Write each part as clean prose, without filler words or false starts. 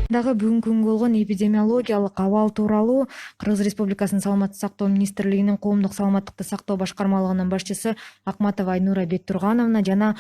Дагы бүгүнкү күнгө болгон эпидемиологиялык абал тууралуу Кыргыз Республикасынын Саламаттык сактоо министрлигинин коомдук саламаттыкты сактоо башкармалыгынын башчысы Акматова Айнура Бектургановна жана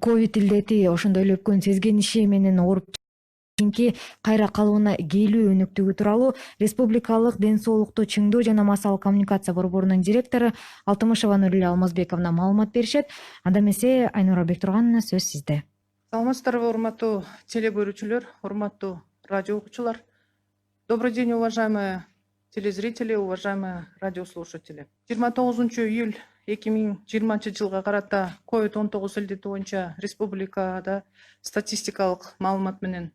ковид илдети ошондой эле өпкөнү сезгениши менен ооруп кийинки кайра калыбына келүү өнүктүгү тууралуу Республикалык ден соолукту чыңдоо жана массалык коммуникация борборунун директору Алтымышева Нурилия Алмазбековна маалымат беришет. Анда эмесе Айнура Бектургановна, сөз сизде. Саламатсыздарбы, урматтуу теле көрүүчүлөр, урматтуу радио окуучулар. Добрый день, уважаемые телезрители, уважаемые радиослушатели. 29 июль 2020 жылга карата COVID-19 илдети боюнча республикада статистикалык маалымат менен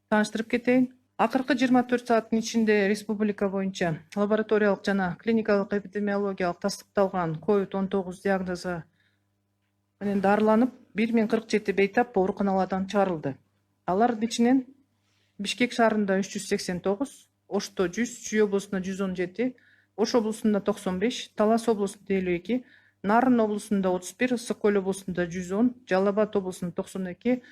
тааныштырып кетейин. Акыркы 24 сааттын ичинде республика боюнча лабораториялык жана клиникалык эпидемиологиялык тастыкталган COVID-19 диагнозу менен дарыланып 1047 бейтап ооруканалардан чыгарылды. Алардын ичинен Бишкек шаарында 389, Ошто 100, Чүй облусунда 117, Ош облусунда 95, Талас облусунда 52, Нарын облусунда 31, Ысык Көл облусунда 110, Жалал Абад облусунда 92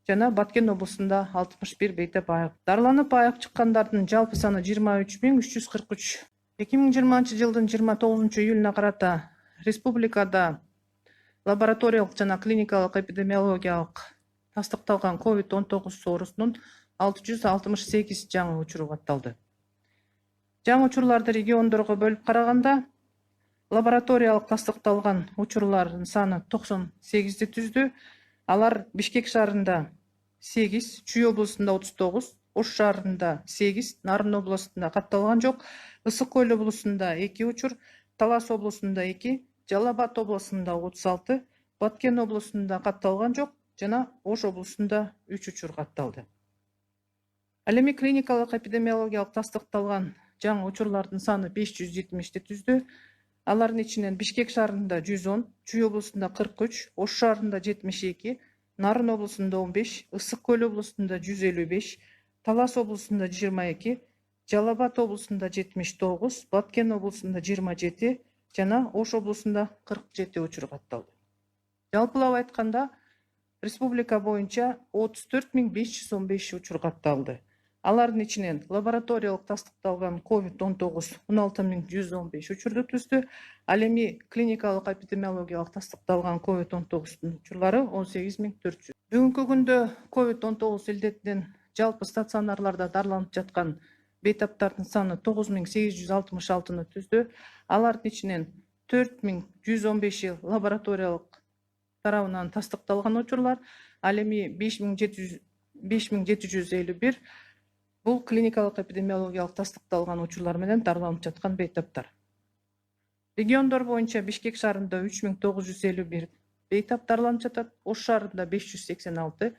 жана Баткен облусунда 61 бейтап айык. Дарыланып айык чыккандардын жалпы саны 23343. 2020 жылдын 29 июлуна карата республикада лабораториялык жана клиникалык эпидемиологиялык тастыкталган COVID-19 оорусунун 668 жаңы учуру катталды. Жаңы учурларды региондорго бөлүп караганда, лабораториялык тастыкталган учурлардын саны 98 түздү. Алар Бишкек шаарында 8, Чүй облусунда 39, Ош шаарында 8, Нарын облусунда катталган жок, Ысык Көл облусунда 2 учур, Талас облусунда 2, Жалал Абад облусунда 36, Баткен облусунда катталган жок жана Ош облусунда 3 учур катталды. Ал эми клиникалык эпидемиологиялык тастыкталган жаңы учурлардын саны 570 түздү. Алардын ичинен Бишкек шаарында 110, Чүй облусунда 43, Ош шаарында 72, Нарын облусунда 15, Ысык Көл облусунда 155, Талас облусунда 22, Жалал Абад облусунда 79, Баткен облусунда 27 жана Ош облусунда 47 учур катталды. Жалпылап айтканда, республика боюнча 34515 учур катталды. Алардын ичинен лабораториялык тастыкталган COVID-19 16115 учурду түздү. Ал эми клиникалык эпидемиологиялык тастыкталган COVID-19 учурлары 18400. Бүгүнкү күндө COVID-19 илдетинен жалпы стационарларда дарыланып жаткан бейтаптардын саны 9866 түздү. Алардын ичинен 4115 лабораториялык тарабынан тастыкталган учурлар, ал эми 5751 бул клиникалык эпидемиологиялык тастыкталган учурлар менен дарыланып жаткан бейтаптар. Региондор боюнча Бишкек шаарында 3951 бейтап дарыланып жатат, Ош шаарында 586,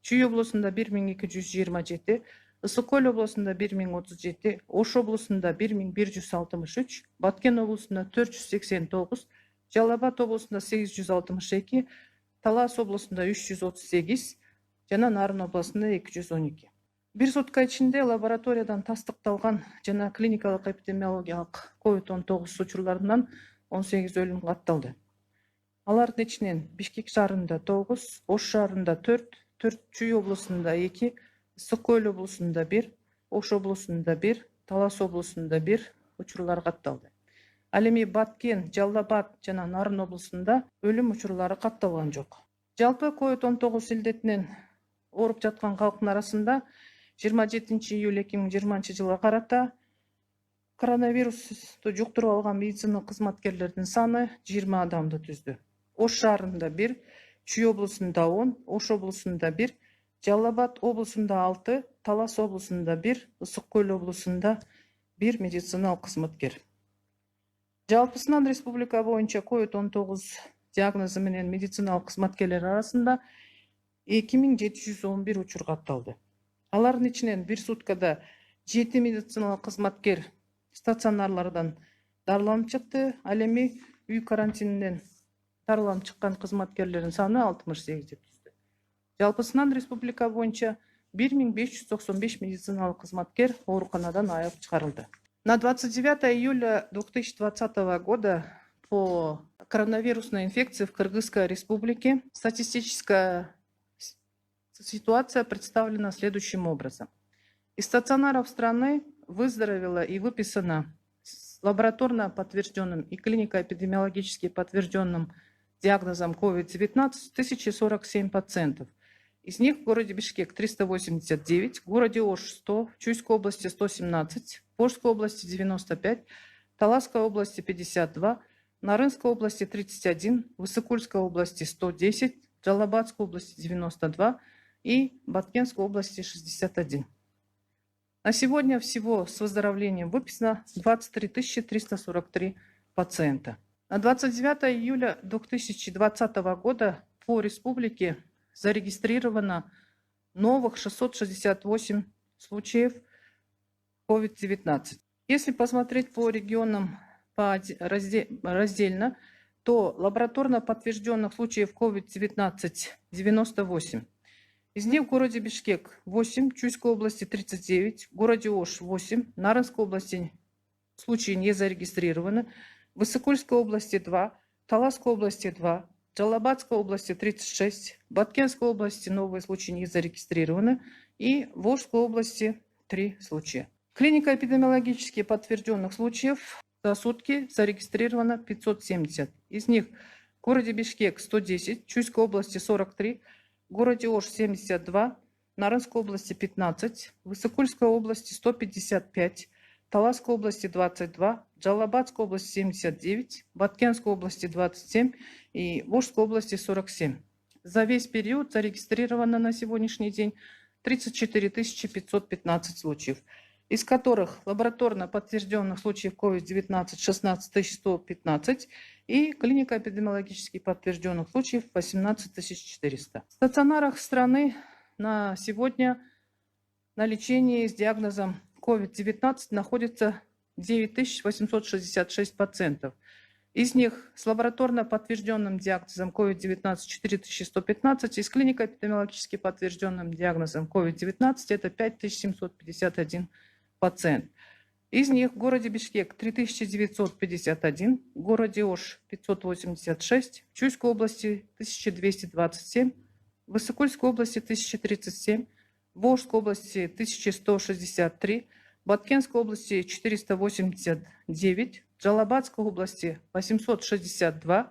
Чүй облусунда 1227, Ысык Көл облусунда 1037, Ош облусунда 1163, Баткен облусунда 489, Жалал Абад облусунда 862, Талас облусунда 338 жана Нарын облусунда 212. Бир сутка ичинде лабораториядан тастыкталган жана клиникалык эпидемиологиялык COVID-19 учурларынан 18 өлүм катталды. Алардын ичинен Бишкек шаарында 9, Ош шаарында 4, Чүй облусунда 2, Ысык Көл облусунда 1, Ош облусунда 1, Талас облусунда 1 учурлар катталды. Ал эми Баткен, Жалал Абад жана Нарын облусунда өлүм учурлары катталган жок. Жалпы COVID-19 илдетинен ооруп жаткан калктын арасында 27 июль 2020 жылга карата коронавирусту жуктуруп алган медицина кызматкерлердин саны 20 адамды түздү. Ош шаарында 1, Чүй облусунда 10, Ош облусунда 1, Жалал Абад облусунда 6, Талас облусунда 1, Ысык Көл облусунда 1 медициналык кызматкер. Жалпысынан республика боюнча COVID-19 диагнозу менен медициналык кызматкерлер арасында 2711 учур катталды. Алардын ичинен бир суткада 7 медициналык кызматкер стационарлардан дарыланып чыкты. Ал эми үй карантининен дарыланып чыккан кызматкерлердин саны 68 түздү. Жалпысынан республика боюнча 1595 медициналык кызматкер ооруканадан айыгып чыгарылды. На 29 июля 2020 года по коронавирусной инфекции в Кыргызской республике статистическая Ситуация представлена следующим образом. Из стационаров страны выздоровело и выписано с лабораторно подтвержденным и клинико-эпидемиологически подтвержденным диагнозом COVID-19 1047 пациентов. Из них в городе Бишкек 389, в городе Ош 100, в Чуйской области 117, в Волжской области 95, в Таласской области 52, в Нарынской области 31, в Иссыкульской области 110, в Джалабадской области 92 и в Баткенской области 61. На сегодня всего с выздоровлением выписано 23 343 пациента. На 29 июля 2020 года по республике зарегистрировано новых 668 случаев COVID-19. Если посмотреть по регионам раздельно, то лабораторно подтвержденных случаев COVID-19 98. Из них в городе Бишкек 8, в Чуйской области 39, в городе Ош 8, в Нарынской области случаи не зарегистрированы, в Иссыкульской области 2, в Таласской области 2, в Джалабадской области 36, в Баткенской области новые случаи не зарегистрированы и в Волжской области 3 случая. Клиника эпидемиологически подтвержденных случаев за сутки зарегистрировано 570. Из них в городе Бишкек 110, в Чуйской области 43, в городе Ош 72, в Нарынской области 15, в Иссыкульской области 155, в Таласской области 22, в Джалабадской области 79, в Баткенской области 27 и в Волжской области 47. За весь период зарегистрировано на сегодняшний день 34 515 случаев, из которых лабораторно подтвержденных случаев COVID-19 16 115 и клинико-эпидемиологически подтвержденных случаев 18 400. В стационарах страны на сегодня на лечении с диагнозом COVID-19 находится 9 866 пациентов. Из них с лабораторно подтвержденным диагнозом COVID-19 4115 и с клинико-эпидемиологически подтвержденным диагнозом COVID-19 это 5751 пациент. Из них в городе Бишкек 3951, в городе Ош 586, в Чуйской области 1227, в Иссыкульской области 1037, в Волжской области 1163, в Баткенской области 489, в Джалабадской области 862, в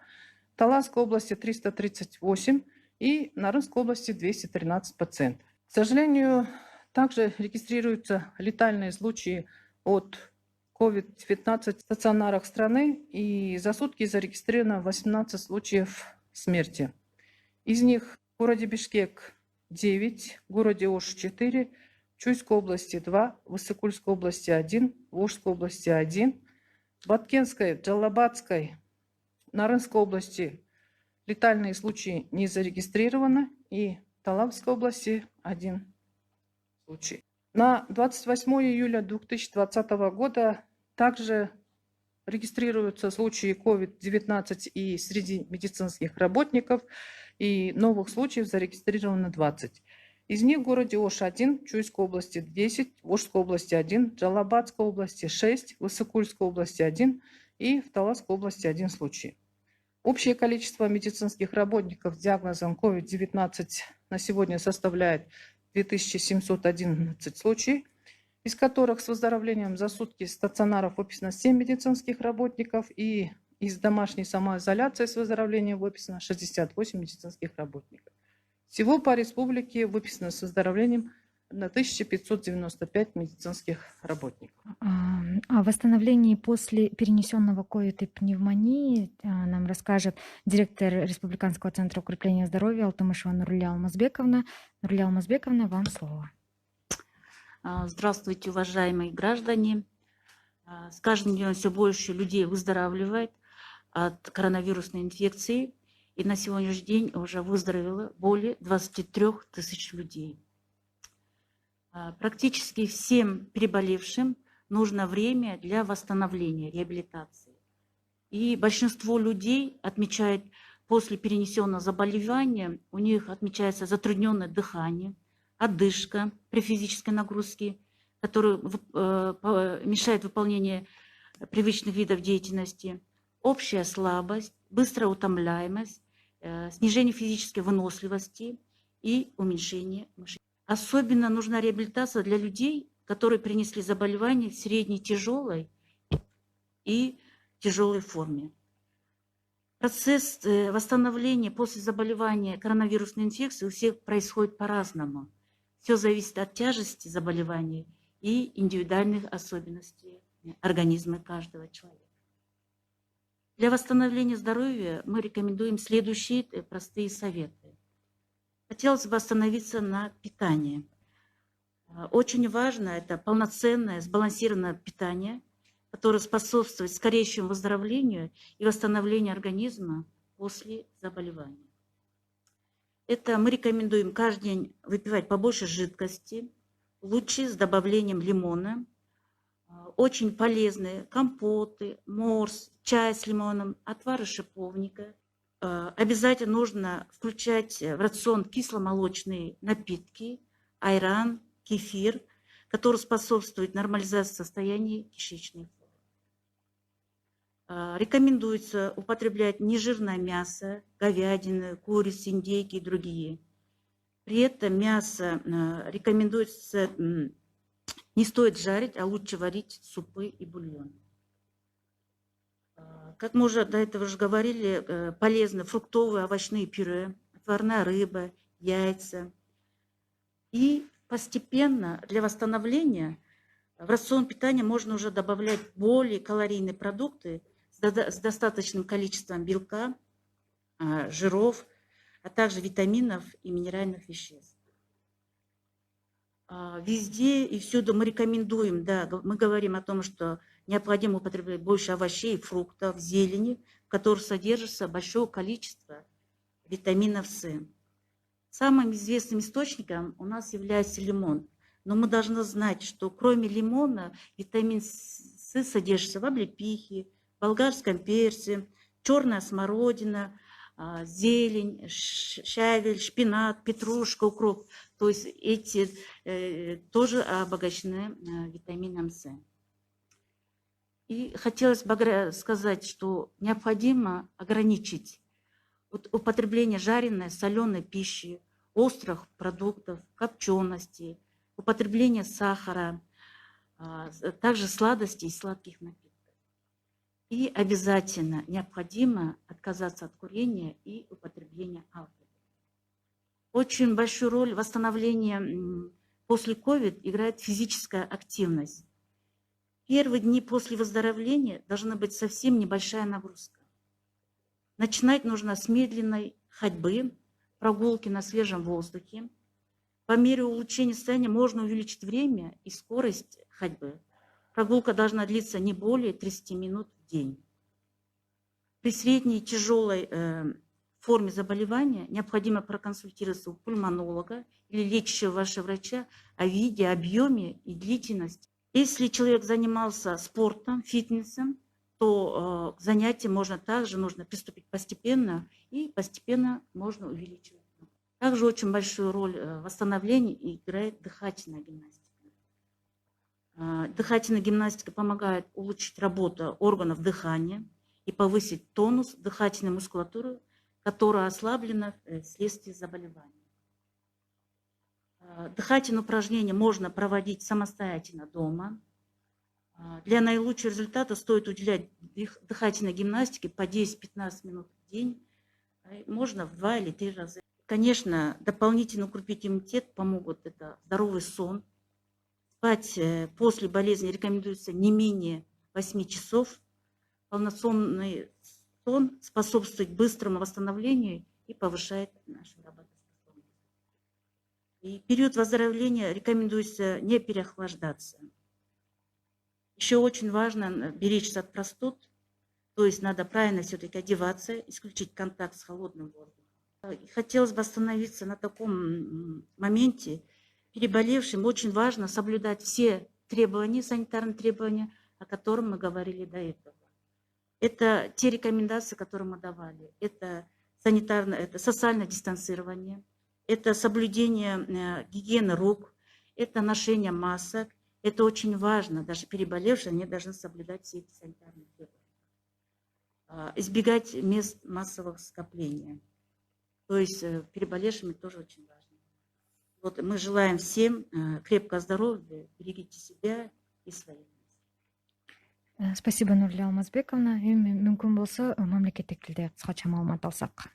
Таласской области 338 и в Нарынской области 213 пациентов. К сожалению, также регистрируются летальные случаи от COVID-19 в стационарах страны, и за сутки зарегистрировано 18 случаев смерти. Из них в городе Бишкек 9, в городе Ош 4, в Чуйской области 2, в Иссыкульской области 1, в Волжской области 1, в Баткенской, Джалабадской, Нарынской области летальные случаи не зарегистрированы, и в Таласской области 1 случай. На 28 июля 2020 года также регистрируются случаи COVID-19 и среди медицинских работников, и новых случаев зарегистрировано 20. Из них в городе Ош 1, в Чуйской области 10, в Волжской области 1, в Джалабадской области 6, в Иссыкульской области 1 и в Таласской области 1 случай. Общее количество медицинских работников с диагнозом COVID-19 на сегодня составляет 2711 случаев, из которых с выздоровлением за сутки стационаров выписано 7 медицинских работников и из домашней самоизоляции с выздоровлением выписано 68 медицинских работников. Всего по республике выписано с выздоровлением 1595 медицинских работников. О восстановлении после перенесенного ковид и пневмонии нам расскажет директор Республиканского центра укрепления здоровья Алтымышева Нурулия Алмазбековна. Нурулия Алмазбековна, вам слово. Здравствуйте, уважаемые граждане. С каждым днем все больше людей выздоравливает от коронавирусной инфекции. И на сегодняшний день уже выздоровело более 23 тысяч людей. Практически всем переболевшим нужно время для восстановления, реабилитации. И большинство людей отмечает, после перенесенного заболевания, у них отмечается затрудненное дыхание, одышка при физической нагрузке, которая мешает выполнению привычных видов деятельности, общая слабость, быстрая утомляемость, снижение физической выносливости и уменьшение мышц. Особенно нужна реабилитация для людей, которые принесли заболевания в средней, тяжелой и тяжелой форме. Процесс восстановления после заболевания коронавирусной инфекцией у всех происходит по-разному. Все зависит от тяжести заболевания и индивидуальных особенностей организма каждого человека. Для восстановления здоровья мы рекомендуем следующие простые советы. Хотелось бы остановиться на питании. Очень важно это полноценное, сбалансированное питание, которое способствует скорейшему выздоровлению и восстановлению организма после заболевания. Это мы рекомендуем каждый день выпивать побольше жидкости, лучше с добавлением лимона. Очень полезные компоты, морс, чай с лимоном, отвары шиповника. Обязательно нужно включать в рацион кисломолочные напитки, айран, кефир, который способствует нормализации состояния кишечной флоры. Рекомендуется употреблять нежирное мясо, говядину, курицу, индейки и другие. При этом мясо рекомендуется не стоит жарить, а лучше варить супы и бульоны. Как мы уже до этого уже говорили, полезны фруктовые, овощные пюре, отварная рыба, яйца. И постепенно для восстановления в рацион питания можно уже добавлять более калорийные продукты с достаточным количеством белка, жиров, а также витаминов и минеральных веществ. Везде и всюду мы рекомендуем, да, мы говорим о том, что необходимо употреблять больше овощей, фруктов, зелени, в которых содержится большое количество витаминов С. Самым известным источником у нас является лимон. Но мы должны знать, что кроме лимона витамин С содержится в облепихе, болгарском перце, черная смородина, зелень, щавель, шпинат, петрушка, укроп. То есть эти тоже обогащены витамином С. И хотелось бы сказать, что необходимо ограничить употребление жареной, соленой пищи, острых продуктов, копченостей, употребление сахара, также сладостей и сладких напитков. И обязательно необходимо отказаться от курения и употребления алкоголя. Очень большую роль в восстановлении после COVID играет физическая активность. Первые дни после выздоровления должна быть совсем небольшая нагрузка. Начинать нужно с медленной ходьбы, прогулки на свежем воздухе. По мере улучшения состояния можно увеличить время и скорость ходьбы. Прогулка должна длиться не более 30 минут в день. При средней и тяжелой форме заболевания необходимо проконсультироваться у пульмонолога или лечащего вашего врача о виде, объеме и длительности. Если человек занимался спортом, фитнесом, то к занятиям нужно приступить постепенно, и постепенно можно увеличивать. Также очень большую роль в восстановлении играет дыхательная гимнастика. Дыхательная гимнастика помогает улучшить работу органов дыхания и повысить тонус дыхательной мускулатуры, которая ослаблена вследствие заболевания. Дыхательные упражнения можно проводить самостоятельно дома. Для наилучшего результата стоит уделять дыхательной гимнастике по 10-15 минут в день. Можно в 2 или 3 раза. Конечно, дополнительно укрепить иммунитет помогут это здоровый сон. Спать после болезни рекомендуется не менее 8 часов. Полноценный сон способствует быстрому восстановлению и повышает нашу работоспособность. И в период выздоровления рекомендуется не переохлаждаться. Еще очень важно беречься от простуд, то есть надо правильно все-таки одеваться, исключить контакт с холодным воздухом. И хотелось бы остановиться на таком моменте. Переболевшим очень важно соблюдать все требования, санитарные требования, о которых мы говорили до этого. Это те рекомендации, которые мы давали. Это социальное дистанцирование, это соблюдение гигиены рук, это ношение масок. Это очень важно. Даже переболевшие, они должны соблюдать все эти санитарные требования. Избегать мест массового скопления. То есть переболевшими тоже очень важно. Вот мы желаем всем крепкого здоровья, берегите себя и своих. Спасибо, Нурля Алмазбековна. Эми мүмкүн болсо мамлекеттик тилде кыскача маалымат алсак.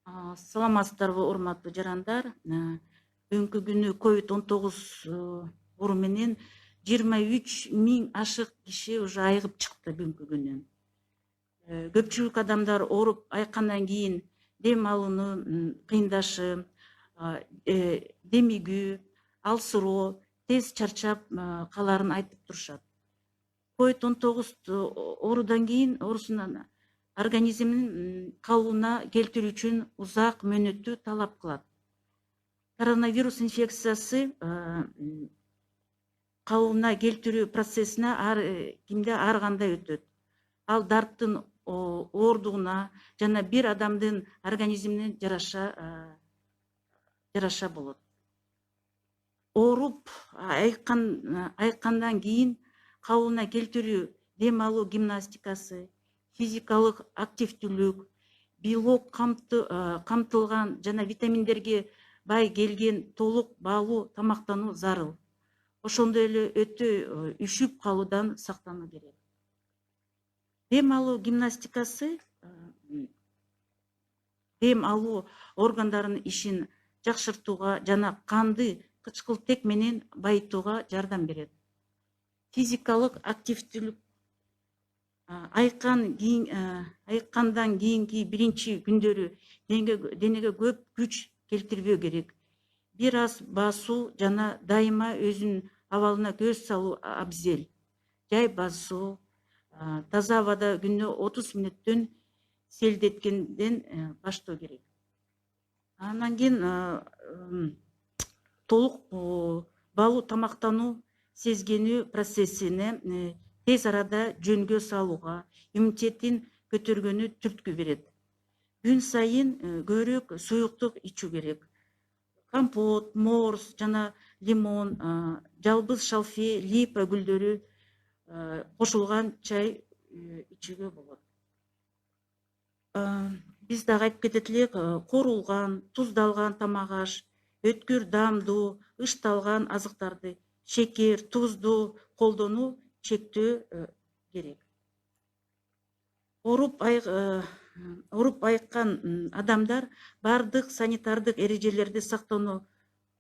Саламатсыздарбы, урматтуу жарандар. Бүгүнкү күнү COVID-19 оору менен 23 000 ашык киши уже айыгып чыкты бүгүнкү күнү. Көпчүлүк адамдар ооруп айыккандан кийин дем алууну кыйындашы, демигүү, алсыроо, тез чарчап калаарын айтып турушат. COVID-19 оорудан кийин оорусунан организмдин калыбына келтирүү үчүн узак мөөнөттү талап кылат. Коронавирус инфекциясы калыбына келтирүү процессине ар кимде ар кандай өтөт. Ал дарттын оордугуна жана бир адамдын организмине жараша болот. Ооруп айыккандан кийин калыбына келтирүү дем алуу гимнастикасы, физикалык активдүүлүк, белок камтылган жана витаминдерге бай келген толук баалуу тамактануу зарыл. Ошондой эле өтө үшүп калуудан сактануу керек. Дем алуу гимнастикасы дем алуу органдарынын ишин жакшыртууга жана канды кычкылтек менен байытууга жардам берет. Физикалык активдүүлүк айыккандан кийинки биринчи күндөрү денеге көп күч келтирбөө керек. Бир аз басуу жана дайыма өзүнүн абалына көз салуу абзел. Жай басуу, таза абада күнүнө 30 мүнөттөн селдеткенден баштоо керек. Андан кийин толук баалуу тамактануу сезгенүү процессине тез арада жөнгө салууга, иммунитетин көтөргөнү түрткү берет. Күн сайын көбүрөөк суюктук ичүү керек. Компот, морс жана лимон, жалбыз шалфей, липа гүлдөрү кошулган чай ичүүгө болот. Биз дагы айтып кетет элек, коорулган, туздалган тамак аш, өткүр даамдуу, ышталган азыктарды, шекер, тузду колдонуу чектөө керек. Ооруп айыккан адамдар бардык санитардык эрежелерди сактоону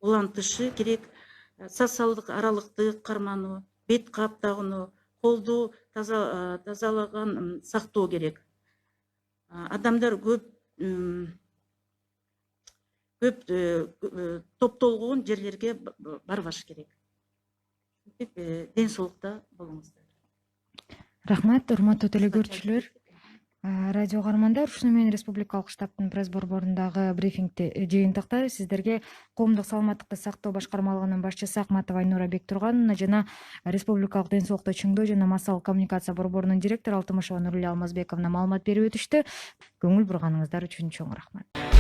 улантышы керек. Социалдык аралыкты кармануу, бет кап тагынуу, колду тазалаган сактоо керек. Адамдар көп топтолгон жерлерге барбаш керек. Ден соолукта болуңуздар. Рахмат, урматтуу телекөрүүчүлөр. Радио каармандар, ушуну менен Республикалык штабтын пресс борборундагы брифингти жыйынтыктап, сиздерге коомдук саламаттыкты сактоо башкармалыгынын башчысы Акматова Айнура Бектургановна жана Республикалык ден соолукту чыңдоо жана массалык коммуникация борборунун директору Алтымышева Нурля Алмазбековна маалымат берип өтүштү. Көңүл бурганыңыздар үчүн чоң рахмат.